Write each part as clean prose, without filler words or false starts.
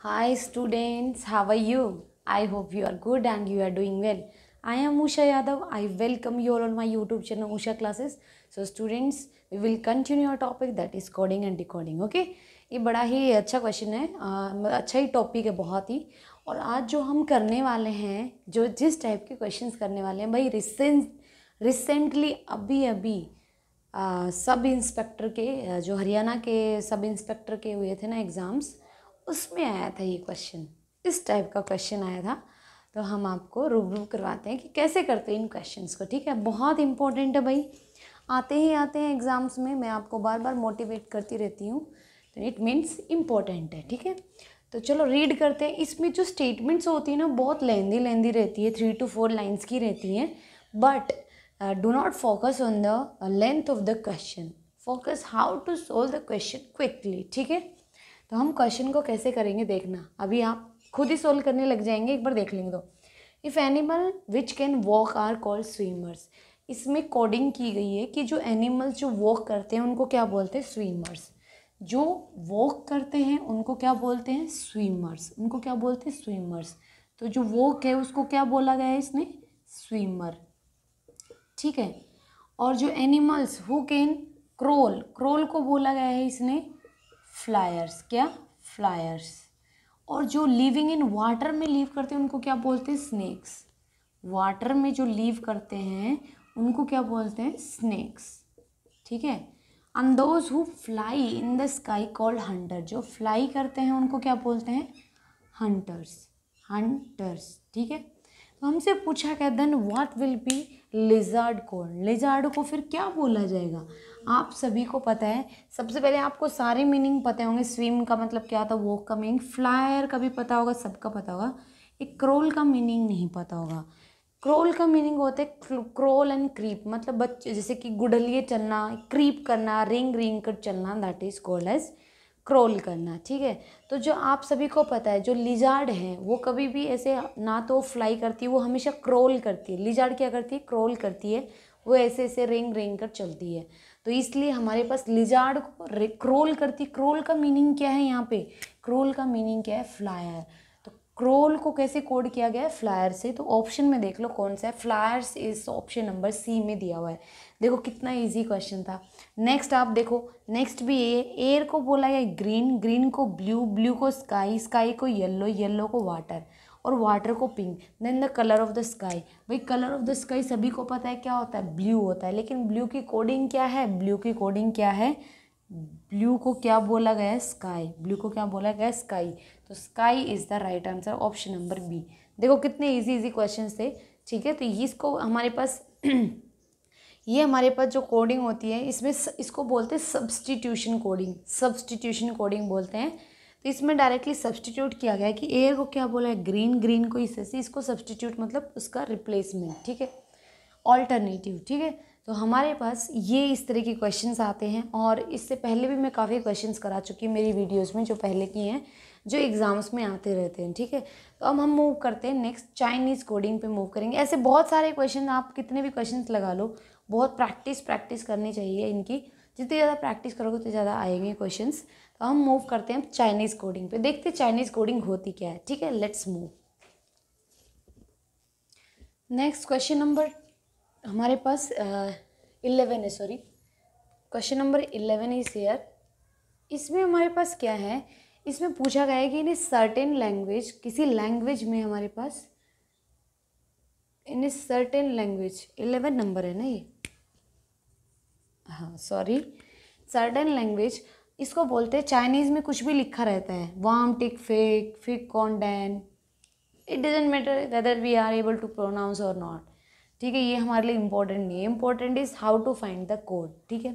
Hi students, how are you? I hope you are good and you are doing well. I am Usha Yadav. I welcome you all on my YouTube channel Usha Classes. So students, we will continue our topic that is coding and decoding. Okay? ये बड़ा ही अच्छा question है, अच्छा ही topic है बहुत ही। और आज जो हम करने वाले हैं, जो जिस टाइप के क्वेश्चंस करने वाले हैं भाई, रिसेंटली अभी अभी सब इंस्पेक्टर के जो हरियाणा के सब इंस्पेक्टर के हुए थे ना एग्ज़ाम्स, उसमें आया था ये क्वेश्चन। इस टाइप का क्वेश्चन आया था, तो हम आपको रूबरू करवाते हैं कि कैसे करते हैं इन क्वेश्चंस को। ठीक है, बहुत इंपॉर्टेंट है भाई, आते हैं एग्ज़ाम्स में। मैं आपको बार बार मोटिवेट करती रहती हूँ, तो इट मीन्स इम्पोर्टेंट है। ठीक है, तो चलो रीड करते हैं। इसमें जो स्टेटमेंट्स होती है ना, बहुत लेंदी रहती है, 3 to 4 लाइन्स की रहती हैं। But do not focus on the length of the question, focus how to solve the question quickly. ठीक है, तो हम क्वेश्चन को कैसे करेंगे देखना, अभी आप खुद ही सोल्व करने लग जाएंगे, एक बार देख लेंगे। तो if animal which can walk are called swimmers, इसमें कोडिंग की गई है कि जो एनिमल्स जो वॉक करते हैं उनको क्या बोलते हैं, स्विमर्स। जो वॉक करते हैं उनको क्या बोलते हैं, स्विमर्स। उनको क्या बोलते हैं, स्विमर्स। तो जो वॉक है उसको क्या बोला गया है इसने, स्विमर। ठीक है, और जो animals who can crawl, crawl को बोला गया है इसने फ्लायर्स। क्या, फ्लायर्स। और जो लिविंग इन वाटर में लीव करते हैं उनको क्या बोलते हैं, स्नेक्स। वाटर में जो लीव करते हैं उनको क्या बोलते हैं, स्नेक्स। ठीक है, and those who fly in the sky called Hunter, जो फ्लाई करते हैं उनको क्या बोलते हैं, हंटर्स। हंटर्स। ठीक है, तो हमसे पूछा क्या, then what will be lizard called, lizard को फिर क्या बोला जाएगा। आप सभी को पता है, सबसे पहले आपको सारे मीनिंग पता होंगे। स्विम का मतलब क्या होता है, वॉक का मीनिंग, फ्लायर का भी पता होगा, सबका पता होगा। एक क्रोल का मीनिंग नहीं पता होगा। क्रोल का मीनिंग होता है क्रोल एंड क्रीप, मतलब बच्चे जैसे कि गुडलिए चलना, क्रीप करना, रिंग रिंग कर चलना, that is called as crawl करना। ठीक है, तो जो आप सभी को पता है, जो लिजार्ड है वो कभी भी ऐसे ना तो फ्लाई करती है, वो हमेशा क्रोल करती है। लिजार्ड क्या करती है, क्रोल करती है, वो ऐसे ऐसे रिंग रिंग कर चलती है। तो इसलिए हमारे पास लिजार्ड को क्रोल करती, क्रोल का मीनिंग क्या है यहाँ पे, क्रोल का मीनिंग क्या है, फ्लायर। तो क्रोल को कैसे कोड किया गया है, फ्लायर से। तो ऑप्शन में देख लो कौन सा है, flyers is option number C में दिया हुआ है। देखो कितना इजी क्वेश्चन था। नेक्स्ट आप देखो, नेक्स्ट भी एयर को बोला है ग्रीन, ग्रीन को ब्लू, ब्लू को स्काई, स्काई को येलो, येलो को वाटर, और वाटर को pink. Then the colour of the sky, भाई कलर ऑफ द स्काई सभी को पता है क्या होता है, ब्लू होता है। लेकिन ब्लू की कोडिंग क्या है, ब्लू की कोडिंग क्या है, ब्लू को क्या बोला गया है, स्काई। ब्लू को क्या बोला गया है, स्काई। तो sky is the right answer, option number B. देखो कितने इजी इजी क्वेश्चन थे। ठीक है, तो इसको हमारे पास ये हमारे पास जो कोडिंग होती है इसमें इसको बोलते हैं सब्सटीट्यूशन कोडिंग, सब्सटीट्यूशन कोडिंग बोलते हैं। तो इसमें डायरेक्टली सब्सटीट्यूट किया गया है कि एयर को क्या बोला है, ग्रीन, ग्रीन को इससे इसको सब्सटीट्यूट मतलब उसका रिप्लेसमेंट। ठीक है, ऑल्टरनेटिव। ठीक है, तो हमारे पास ये इस तरह के क्वेश्चंस आते हैं, और इससे पहले भी मैं काफ़ी क्वेश्चंस करा चुकी हूँ मेरी वीडियोस में, जो पहले की हैं, जो एग्ज़ाम्स में आते रहते हैं। ठीक है, तो अब हम मूव करते हैं नेक्स्ट, चाइनीज़ कोडिंग पे मूव करेंगे। ऐसे बहुत सारे क्वेश्चन, आप कितने भी क्वेश्चंस लगा लो, बहुत प्रैक्टिस करनी चाहिए इनकी। जितनी ज़्यादा प्रैक्टिस करोगे उतने ज़्यादा आएंगे क्वेश्चंस। तो हम मूव करते हैं चाइनीज़ कोडिंग पे, देखते हैं चाइनीज़ कोडिंग होती क्या है। ठीक है, let's move. Next question number हमारे पास 11 है, sorry, question number 11 is here. इसमें हमारे पास क्या है, इसमें पूछा गया है कि इन सर्टेन लैंग्वेज, किसी लैंग्वेज में हमारे पास इन सर्टेन लैंग्वेज, 11 नंबर है ना ये, हाँ सॉरी, सर्टेन लैंग्वेज, इसको बोलते हैं चाइनीज़ में कुछ भी लिखा रहता है, वाम टिक फेक फिक कॉन्डेन, it doesn't matter whether we are able to pronounce और नॉट। ठीक है, ये हमारे लिए इंपॉर्टेंट नहीं है, important is how to find the code. ठीक है,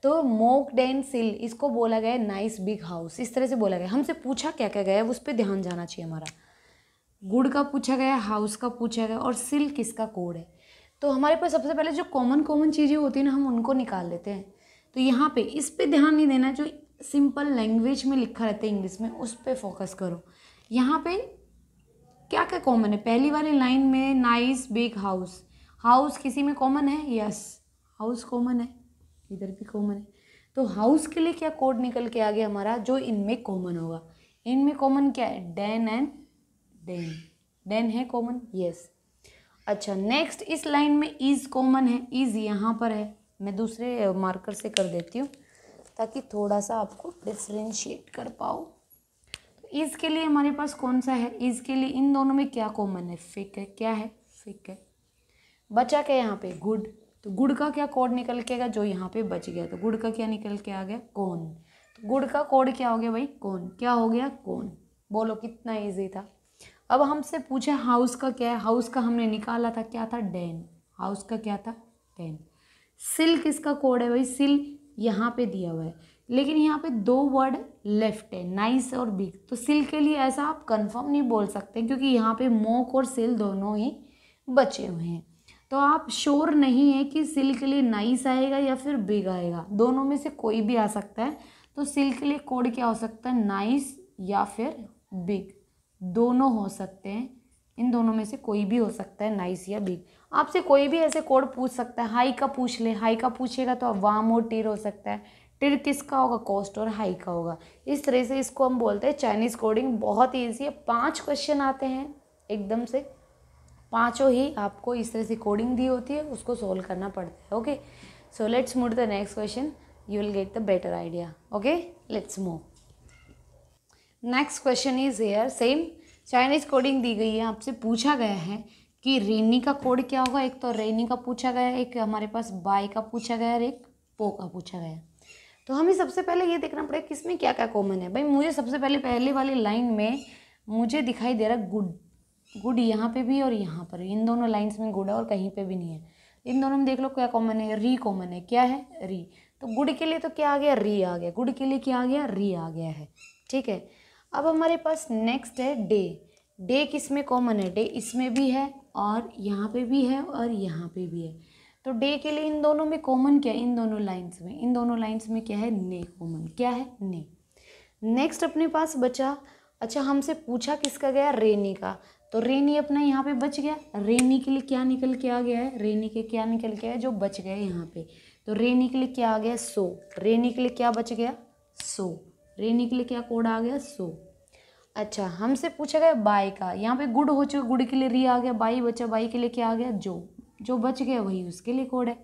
तो मोक डेन सिल, इसको बोला गया है नाइस बिग हाउस, इस तरह से बोला गया। हमसे पूछा क्या क्या गया है, उस पर ध्यान जाना चाहिए हमारा। गुड़ का पूछा गया, हाउस का पूछा गया, और सिल किसका कोड है। तो हमारे पास सबसे पहले जो कॉमन कॉमन चीज़ें होती हैं ना, हम उनको निकाल लेते हैं। तो यहाँ पे इस पे ध्यान नहीं देना, जो सिंपल लैंग्वेज में लिखा रहता है इंग्लिश में, उस पर फोकस करो। यहाँ पे क्या क्या कॉमन है, पहली वाली लाइन में नाइस बिग हाउस, हाउस किसी में कॉमन है, यस हाउस कॉमन है, इधर भी कॉमन है। तो हाउस के लिए क्या कोड निकल के आ गया हमारा, जो इनमें कॉमन होगा। इनमें कॉमन क्या है, डेन एंड डेन, डेन है कॉमन, यस। अच्छा नेक्स्ट इस लाइन में इज कॉमन है, इज यहाँ पर है, मैं दूसरे मार्कर से कर देती हूँ ताकि थोड़ा सा आपको डिफ्रेंशिएट कर पाओ। तो इज के लिए हमारे पास कौन सा है, इज के लिए इन दोनों में क्या कॉमन है, फिक है, क्या है, फिक है। बचा क्या यहाँ पे, गुड, तो गुड का क्या कोड निकल के आएगा, जो यहाँ पे बच गया, तो गुड का क्या निकल के आ गया, कौन। तो गुड का कोड क्या हो गया भाई, कौन, क्या हो गया, कौन। बोलो कितना इजी था। अब हमसे पूछा हाउस का क्या है, हाउस का हमने निकाला था, क्या था, डेन, हाउस का क्या था, डेन। सिल किसका कोड है भाई, सिल यहाँ पे दिया हुआ है, लेकिन यहाँ पे दो वर्ड लेफ्ट है, नाइस और बिग, तो सिल के लिए ऐसा आप कंफर्म नहीं बोल सकते क्योंकि यहाँ पे मोक और सिल दोनों ही बचे हुए हैं। तो आप श्योर नहीं है कि सिल के लिए नाइस आएगा या फिर बिग आएगा, दोनों में से कोई भी आ सकता है। तो सिल के लिए कोड क्या हो सकता है, नाइस या फिर बिग, दोनों हो सकते हैं, इन दोनों में से कोई भी हो सकता है, नाइस या बिग। आपसे कोई भी ऐसे कोड पूछ सकता है, हाई का पूछ ले, हाई का पूछेगा तो वाम और टिर हो सकता है, टिर किसका होगा, कोस्ट और हाई का होगा। इस तरह से इसको हम बोलते हैं चाइनीज़ कोडिंग। बहुत ईजी है, 5 क्वेश्चन आते हैं एकदम से, पांचों ही आपको इस तरह से कोडिंग दी होती है, उसको सोल्व करना पड़ता है। Okay, so let's move to the next question, you will get the better idea. Okay, let's move. Next question is here, same Chinese coding दी गई है, आपसे पूछा गया है कि रेनी का कोड क्या होगा। एक तो रेनी का पूछा गया है, एक हमारे पास बाय का पूछा गया है, एक पो का पूछा गया है। तो हमें सबसे पहले ये देखना पड़ेगा किसमें क्या क्या कॉमन है। भाई मुझे सबसे पहले वाली लाइन में मुझे दिखाई दे रहा है गुड, गुड यहाँ पे भी और यहाँ पर, इन दोनों लाइंस में गुड है और कहीं पे भी नहीं है। इन दोनों में देख लो क्या कॉमन है, री कॉमन है, क्या है, री। तो गुड के लिए तो क्या आ गया, री आ गया, गुड के लिए क्या आ गया, री आ गया है। ठीक है, अब हमारे पास नेक्स्ट है डे। डे किस में कॉमन है, डे इसमें भी है और यहाँ पे भी है और यहाँ पे भी है। तो डे के लिए इन दोनों में कॉमन क्या है, इन दोनों लाइंस में, इन दोनों लाइंस में क्या है, ने कॉमन, क्या है, ने। नेक्स्ट अपने पास बचा, अच्छा हमसे पूछा किसका गया, रेनी का, तो रेनी अपना यहाँ पे बच गया। रेनी के लिए क्या निकल के आ गया है, रेनी के क्या निकल के आया, जो बच गए यहाँ पे, तो रेनी के लिए क्या आ गया, सो। रेनी के लिए क्या बच गया, सो। रेनी के लिए क्या कोड आ गया, सो। अच्छा हमसे पूछा गया बाय का, यहाँ पे गुड हो चुका, गुड के लिए री आ गया, बाई बचा, बाई के लिए क्या आ गया, जो बच गया वही उसके लिए कोड है।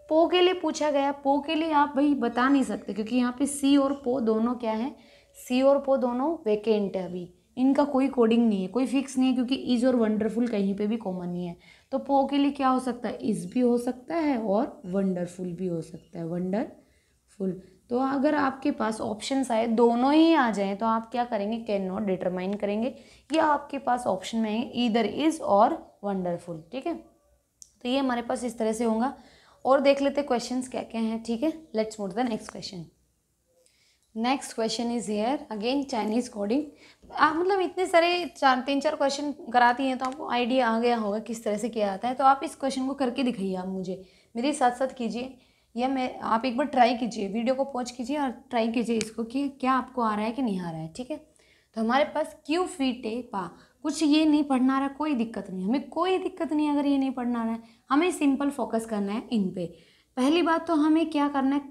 पो के लिए पूछा गया, पो के लिए आप भाई बता नहीं सकते क्योंकि यहाँ पे सी और पो दोनों क्या है, सी और पो दोनों वेकेंट है, अभी इनका कोई कोडिंग नहीं है, कोई फिक्स नहीं है क्योंकि इज और वंडरफुल कहीं पे भी कॉमन नहीं है। तो पो के लिए क्या हो सकता है, इज भी हो सकता है और वंडरफुल भी हो सकता है, वंडरफुल। तो अगर आपके पास ऑप्शंस आए दोनों ही आ जाएं तो आप क्या करेंगे, कैन नॉट डिटरमाइन करेंगे, या आपके पास ऑप्शन में है ईदर इज और वंडरफुल। ठीक है, तो ये हमारे पास इस तरह से होगा। और देख लेते क्वेश्चंस क्या क्या हैं। ठीक है, let's move to the next question. Next question is here again Chinese coding. आप मतलब इतने सारे 3-4 क्वेश्चन कराती हैं तो आपको आइडिया आ गया होगा किस तरह से किया जाता है। तो आप इस क्वेश्चन को करके दिखाइए, आप मुझे मेरे साथ साथ कीजिए, या मैं आप एक बार ट्राई कीजिए, वीडियो को पॉज कीजिए और ट्राई कीजिए इसको कि क्या आपको आ रहा है कि नहीं आ रहा है। ठीक है, तो हमारे पास क्यू फीटे पा, कुछ ये नहीं पढ़ना आ रहा, कोई दिक्कत नहीं, हमें कोई दिक्कत नहीं अगर ये नहीं पढ़ना आ रहा है, हमें सिंपल फोकस करना है इन पे। पहली बात तो हमें क्या करना है,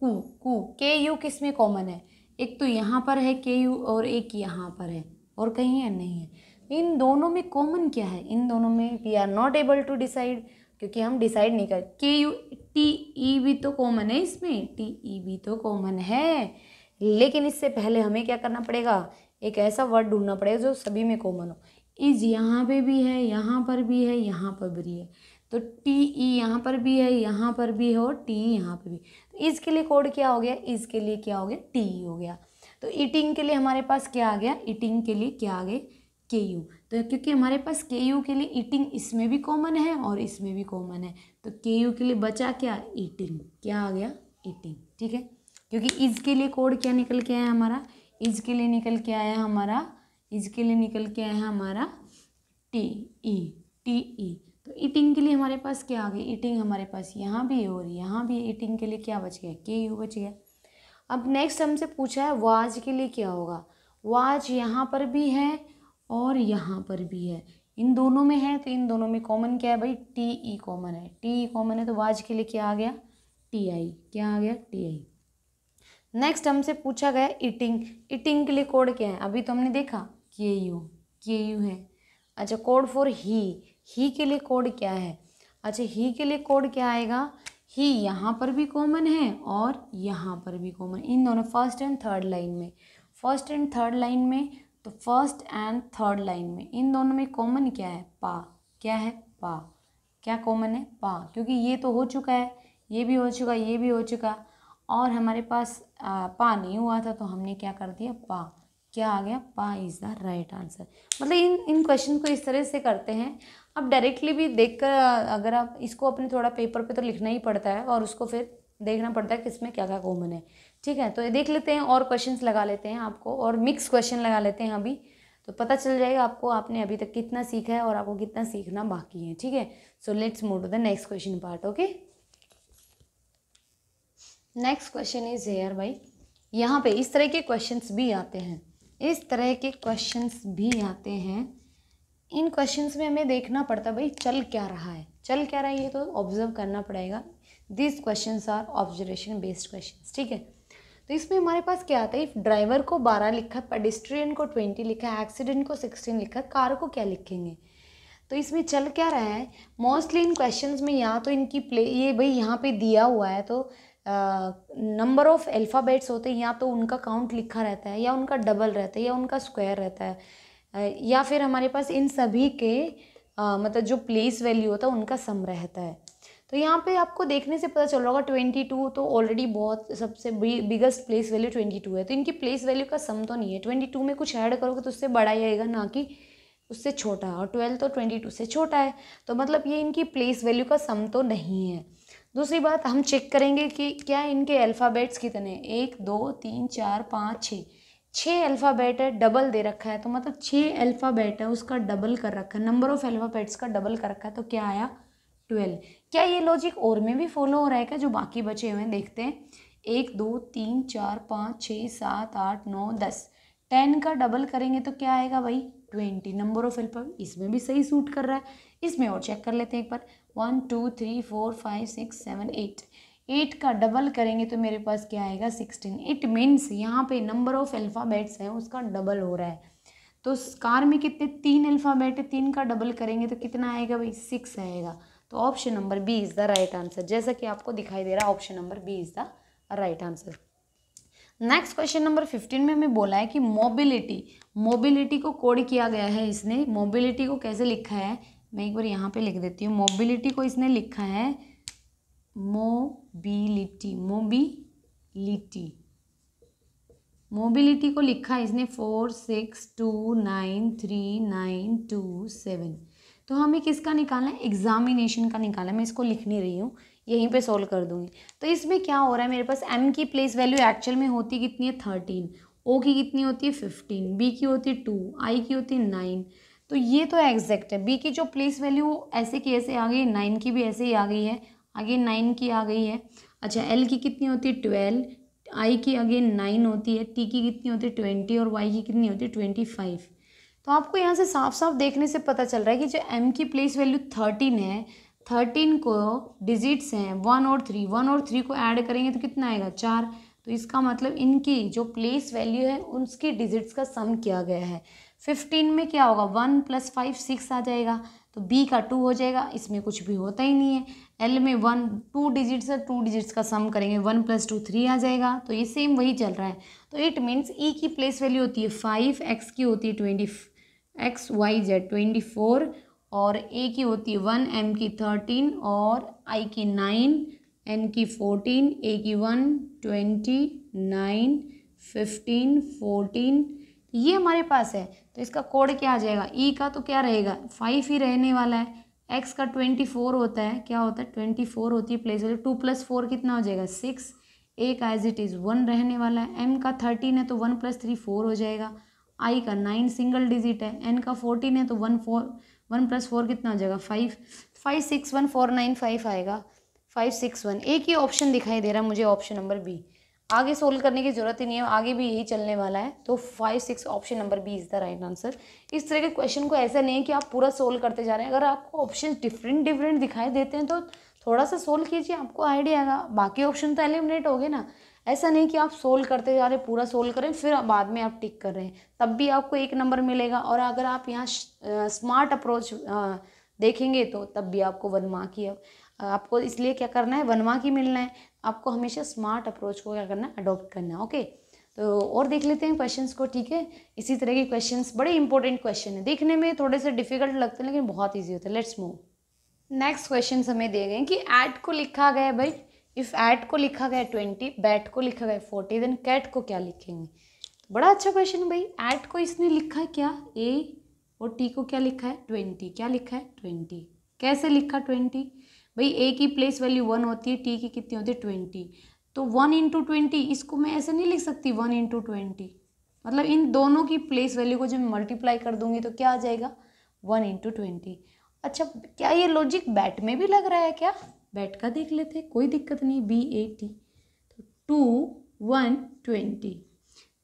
कू के यू किस में कॉमन है, एक तो यहाँ पर है के यू और एक यहाँ पर है, और कहीं है नहीं है। इन दोनों में कॉमन क्या है, इन दोनों में we are not able to decide क्योंकि हम डिसाइड नहीं कर। के यू टी ई भी तो कॉमन है, इसमें टी ई भी तो कॉमन है, लेकिन इससे पहले हमें क्या करना पड़ेगा, एक ऐसा वर्ड ढूंढना पड़ेगा जो सभी में कॉमन हो। इज यहाँ पे भी है, यहाँ पर भी है, यहाँ पर भी है, तो टी ई यहाँ पर भी है, यहाँ पर भी है और टी यहाँ पर भी। तो इज के लिए कोड क्या हो गया, इज के लिए क्या हो गया, टी हो गया। तो ईटिंग के लिए हमारे पास क्या आ गया, ईटिंग के लिए क्या आ गया, के यू। तो क्योंकि हमारे पास के यू के लिए ईटिंग इसमें भी कॉमन है और इसमें भी कॉमन है, तो के यू के लिए बचा क्या, ईटिंग, क्या आ गया, ईटिंग। ठीक है, क्योंकि इज के लिए कोड क्या निकल के आया हमारा, इज के लिए निकल के आया हमारा, इज के लिए निकल के आया हमारा टी ई। तो ईटिंग के लिए हमारे पास क्या आ गई, ईटिंग हमारे पास यहाँ भी और यहाँ भी, ईटिंग के लिए क्या बच गया, के यू बच गया। अब नेक्स्ट हमसे पूछा है वाज के लिए क्या होगा, वाज यहाँ पर भी है और यहाँ पर भी है, इन दोनों में है, तो इन दोनों में कॉमन क्या है भाई, टी ई कॉमन है, टी ई कॉमन है, तो वाज के लिए क्या आ गया, टी आई, क्या आ गया, टी आई। नेक्स्ट हमसे पूछा गया ईटिंग। ईटिंग के लिए कोड क्या है, अभी तो हमने देखा KU है। अच्छा, कोड फॉर ही के लिए कोड क्या है? अच्छा, ही के लिए कोड क्या आएगा? ही यहाँ पर भी कॉमन है और यहाँ पर भी कॉमन, इन दोनों फर्स्ट एंड थर्ड लाइन में, फर्स्ट एंड थर्ड लाइन में। तो फर्स्ट एंड थर्ड लाइन में इन दोनों में कॉमन क्या है? पा। क्या है? पा। क्या कॉमन है? पा, क्योंकि ये तो हो चुका है, ये भी हो चुका, ये भी हो चुका, और हमारे पास पा नहीं हुआ था, तो हमने क्या कर दिया? पा। क्या आ गया? पा इज़ द राइट आंसर। मतलब इन क्वेश्चन को इस तरह से करते हैं। अब डायरेक्टली भी देखकर अगर आप इसको अपने थोड़ा पेपर पे तो लिखना ही पड़ता है, और उसको फिर देखना पड़ता है कि इसमें क्या क्या कॉमन है। ठीक है, तो ये देख लेते हैं और क्वेश्चंस लगा लेते हैं आपको, और मिक्स क्वेश्चन लगा लेते हैं अभी, तो पता चल जाएगा आपको आपने अभी तक कितना सीखा है और आपको कितना सीखना बाकी है। ठीक है, so let's move to the next question part. Okay, next question is here भाई। यहाँ पे इस तरह के क्वेश्चंस भी आते हैं, इस तरह के क्वेश्चंस भी आते हैं। इन क्वेश्चंस में हमें देखना पड़ता है भाई चल क्या रहा है, चल क्या रहा है, ये तो ऑब्जर्व करना पड़ेगा। This questions are observation based questions. ठीक है, तो इसमें हमारे पास क्या आता है? इफ ड्राइवर को 12 लिखा, पेडेस्ट्रियन को 20 लिखा, एक्सीडेंट को 16 लिखा, कार को क्या लिखेंगे? तो इसमें चल क्या रहा है? मोस्टली इन क्वेश्चंस में या तो इनकी ये भाई यहाँ पे दिया हुआ है, तो नंबर ऑफ अल्फ़ाबेट्स होते हैं, या तो उनका काउंट लिखा रहता है, या उनका डबल रहता है, या उनका स्क्वायर रहता है, या फिर हमारे पास इन सभी के मतलब जो प्लेस वैल्यू होता है उनका सम रहता है। तो यहाँ पे आपको देखने से पता चल रहा होगा 22 तो ऑलरेडी बहुत सबसे बिगेस्ट प्लेस वैल्यू 22 है, तो इनकी प्लेस वैल्यू का सम तो नहीं है। 22 में कुछ ऐड करोगे तो उससे बड़ा ही आएगा, ना कि उससे छोटा, और 12 तो 22 से छोटा है, तो मतलब ये इनकी प्लेस वैल्यू का सम तो नहीं है। दूसरी बात, हम चेक करेंगे कि क्या इनके अल्फ़ाबेट्स कितने, 1 2 3 4 5 6, 6 अल्फ़ाबेट है, डबल दे रखा है, तो मतलब 6 अल्फ़ाबेट है उसका डबल कर रखा है, नंबर ऑफ अल्फ़ाबेट्स का डबल कर रखा है, तो क्या आया? 12। क्या ये लॉजिक और में भी फॉलो हो रहा है क्या, जो बाकी बचे हुए हैं? देखते हैं। 1 2 3 4 5 6 7 8 9 10, 10 का डबल करेंगे तो क्या आएगा भाई? 20। नंबर ऑफ अल्फ़ाबेट इसमें भी सही सूट कर रहा है। इसमें और चेक कर लेते हैं एक बार। 1 2 3 4 5 6 7 8, 8 का डबल करेंगे तो मेरे पास क्या आएगा? 16। इट मीन्स यहाँ पे नंबर ऑफ अल्फ़ाबेट्स हैं उसका डबल हो रहा है। तो कार में कितने? 3 अल्फ़ाबेट है, 3 का डबल करेंगे तो कितना आएगा भाई? 6 आएगा। तो option number B is the right answer, जैसा कि आपको दिखाई दे रहा है option number B is the right answer. Next question number 15 में हमें बोला है कि मोबिलिटी को कोड किया गया है। इसने मोबिलिटी को कैसे लिखा है, मैं एक बार यहाँ पे लिख देती हूँ। मोबिलिटी को इसने लिखा है मोबिलिटी को लिखा है इसने 4 6 2 9 3 9 2 7। तो हमें किसका निकालना है? एग्जामिनेशन का निकालना है। मैं इसको लिख नहीं रही हूँ, यहीं पे सोल्व कर दूंगी। तो इसमें क्या हो रहा है, मेरे पास m की प्लेस वैल्यू एक्चुअल में होती कितनी है? 13, o की कितनी होती है? 15, b की होती है 2, i की होती है 9। तो ये तो एग्जैक्ट है। b की जो प्लेस वैल्यू ऐसे की ऐसे आ गई, 9 की भी ऐसे ही आ गई है, आगे 9 की आ गई है। अच्छा, l की कितनी होती है? 12, i की अगेन 9 होती है, t की कितनी होती है? 20, और y की कितनी होती है? 25। तो आपको यहाँ से साफ साफ देखने से पता चल रहा है कि जो m की प्लेस वैल्यू 13 है, 13 को डिजिट्स हैं 1 और 3, 1 और 3 को ऐड करेंगे तो कितना आएगा? 4। तो इसका मतलब इनकी जो प्लेस वैल्यू है उसकी डिजिट्स का सम किया गया है। 15 में क्या होगा? 1 + 5 6 आ जाएगा, तो b का 2 हो जाएगा, इसमें कुछ भी होता ही नहीं है। l में 1 2 डिजिट्स है, 2 डिजिट्स का सम करेंगे, 1 + 2 3 आ जाएगा, तो ये सेम वही चल रहा है। तो इट मीन्स e की प्लेस वैल्यू होती है 5, x की होती है 20, x y z 24, और a की होती है 1, m की 13, और i की 9, n की 14, a की 1 20 9 15 14, ये हमारे पास है। तो इसका कोड क्या आ जाएगा? e का तो क्या रहेगा? 5 ही रहने वाला है। x का 24 होता है, क्या होता है? 24 होती है प्लेस वैल्यू। 2 + 4 कितना हो जाएगा? 6। a का एज इट इज़ 1 रहने वाला है। m का 13 है तो 1 + 3 4 हो जाएगा। i का 9 सिंगल डिजिट है, n का 14 है तो 1 + 4 कितना हो जाएगा? 5। 5 6 1 4 9 5 आएगा, 5 6 1। एक ही ऑप्शन दिखाई दे रहा है मुझे, ऑप्शन नंबर बी। आगे सोल्व करने की जरूरत ही नहीं है, आगे भी यही चलने वाला है। तो 5 6 option number B is the right answer. इस तरह के क्वेश्चन को ऐसा नहीं है कि आप पूरा सोल्व करते जा रहे हैं। अगर आपको ऑप्शन डिफरेंट दिखाई देते हैं तो थोड़ा सा सोल्व कीजिए, आपको आइडिया आएगा। बाकी ऑप्शन तो एलिमिनेट हो गए ना, ऐसा नहीं कि आप सोल्व करते जा रहे पूरा सोल्व करें फिर बाद में आप टिक कर रहे हैं, तब भी आपको 1 नंबर मिलेगा। और अगर आप यहाँ स्मार्ट अप्रोच देखेंगे तो तब भी आपको 1 मार्क ही आपको इसलिए क्या करना है, 1 मार्क ही मिलना है। आपको हमेशा स्मार्ट अप्रोच को क्या करना है, अडॉप्ट करना है। ओके, तो और देख लेते हैं क्वेश्चंस को। ठीक है, इसी तरह के क्वेश्चंस बड़े इंपॉर्टेंट क्वेश्चन है, देखने में थोड़े से डिफिकल्ट लगते हैं लेकिन बहुत ईजी होते हैं। Let's move. नेक्स्ट क्वेश्चन हमें दिए गए कि ऐट को लिखा गया है भाई, इफ ऐट को लिखा गया 20, बैट को लिखा गया 40, देन कैट को क्या लिखेंगे। बड़ा अच्छा क्वेश्चन है भाई। ऐट को इसने लिखा है क्या, ए, और टी को क्या लिखा है 20, क्या लिखा है 20। कैसे लिखा 20 भाई, ए की प्लेस वैल्यू 1 होती है, टी की कितनी होती है 20, तो 1 × 20, इसको मैं ऐसे नहीं लिख सकती 1 × 20, मतलब इन दोनों की प्लेस वैल्यू को जब मैं मल्टीप्लाई कर दूंगी तो क्या आ जाएगा 1 × 20। अच्छा, क्या ये लॉजिक बैट में भी लग रहा है क्या, बैट का देख लेते, कोई दिक्कत नहीं, BAT, तो 2 1 20,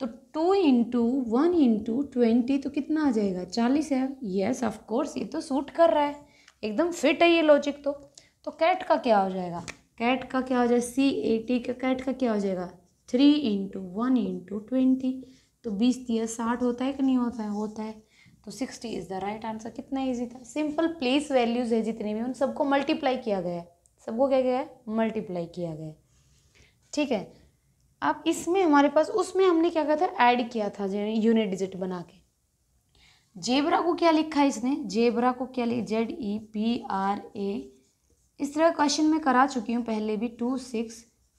तो 2 × 1 × 20 तो कितना आ जाएगा 40 है। यस ऑफ कोर्स, ये तो सूट कर रहा है, एकदम फिट है ये लॉजिक। तो कैट का क्या हो जाएगा, कैट का क्या हो जाएगा, CAT का कैट का क्या हो जाएगा 3 × 1 × 20, तो 20 × 60 होता है कि नहीं होता है, होता है, तो 60 इज़ द राइट आंसर। कितना इजी था, सिंपल प्लेस वैल्यूज है जितने भी उन सबको मल्टीप्लाई किया गया है, सबको क्या गया है, मल्टीप्लाई किया गया है। ठीक है, अब इसमें हमारे पास, उसमें हमने क्या किया था, ऐड किया था यूनिट डिजिट बना के। जेब्रा को क्या लिखा है इसने, जेब्रा को क्या लिखा, ZEBRA, इस तरह क्वेश्चन मैं करा चुकी हूँ पहले भी, 2 6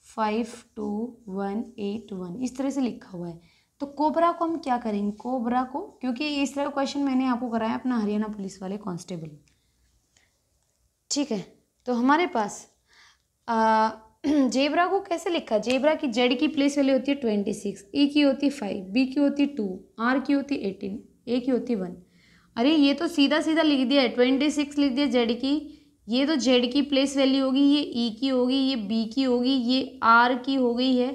5 2 1 8 1, इस तरह से लिखा हुआ है। तो कोबरा को हम क्या करेंगे, कोबरा को, क्योंकि इस तरह क्वेश्चन मैंने आपको कराया अपना हरियाणा पुलिस वाले कांस्टेबल। ठीक है, तो हमारे पास जेब्रा को कैसे लिखा, जेब्रा की जेड की प्लेस वैल्यू होती है 26, ई की होती है 5, बी की होती है 2, आर की होती है 18, ए की होती है 1। अरे ये तो सीधा सीधा लिख दिया है, 26 लिख दिया जेड की, ये तो जेड की प्लेस वैल्यू होगी, ये ई की होगी, ये बी की होगी, ये आर की हो गई है,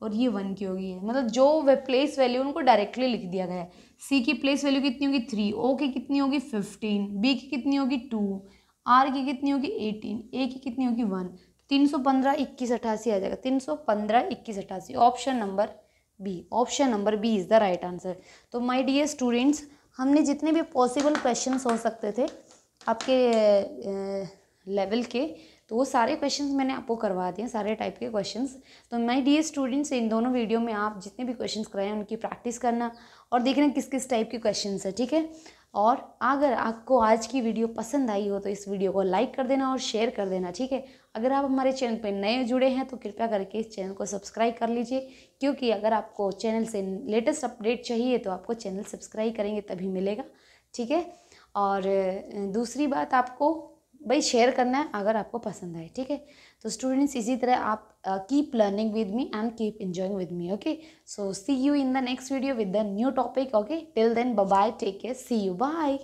और ये 1 की होगी है। मतलब जो प्लेस वैल्यू उनको डायरेक्टली लिख दिया गया है। सी की प्लेस वैल्यू कितनी होगी 3, ओ की कितनी होगी 15, बी की कितनी होगी 2, आर की कितनी होगी 18, ए की कितनी होगी 1, 315 21 88 आ जाएगा, 315 21 88, option number B, option number B is the right answer. तो माय डियर स्टूडेंट्स, हमने जितने भी पॉसिबल क्वेश्चंस हो सकते थे आपके लेवल के, तो वो सारे क्वेश्चंस मैंने आपको करवा दिए, सारे टाइप के क्वेश्चंस। तो माय डियर स्टूडेंट्स, इन दोनों वीडियो में आप जितने भी क्वेश्चंस कराए उनकी प्रैक्टिस करना और देखना किस किस टाइप के क्वेश्चंस है। ठीक है, और अगर आपको आज की वीडियो पसंद आई हो तो इस वीडियो को लाइक कर देना और शेयर कर देना। ठीक है, अगर आप हमारे चैनल पर नए जुड़े हैं तो कृपया करके इस चैनल को सब्सक्राइब कर लीजिए, क्योंकि अगर आपको चैनल से लेटेस्ट अपडेट चाहिए तो आपको चैनल सब्सक्राइब करेंगे तभी मिलेगा। ठीक है, और दूसरी बात, आपको भाई शेयर करना है अगर आपको पसंद आए। ठीक है, तो स्टूडेंट्स इसी तरह आप keep learning with me and keep enjoying with me. Okay, so see you in the next video with the new topic. Okay, till then bye bye, take care, see you, bye.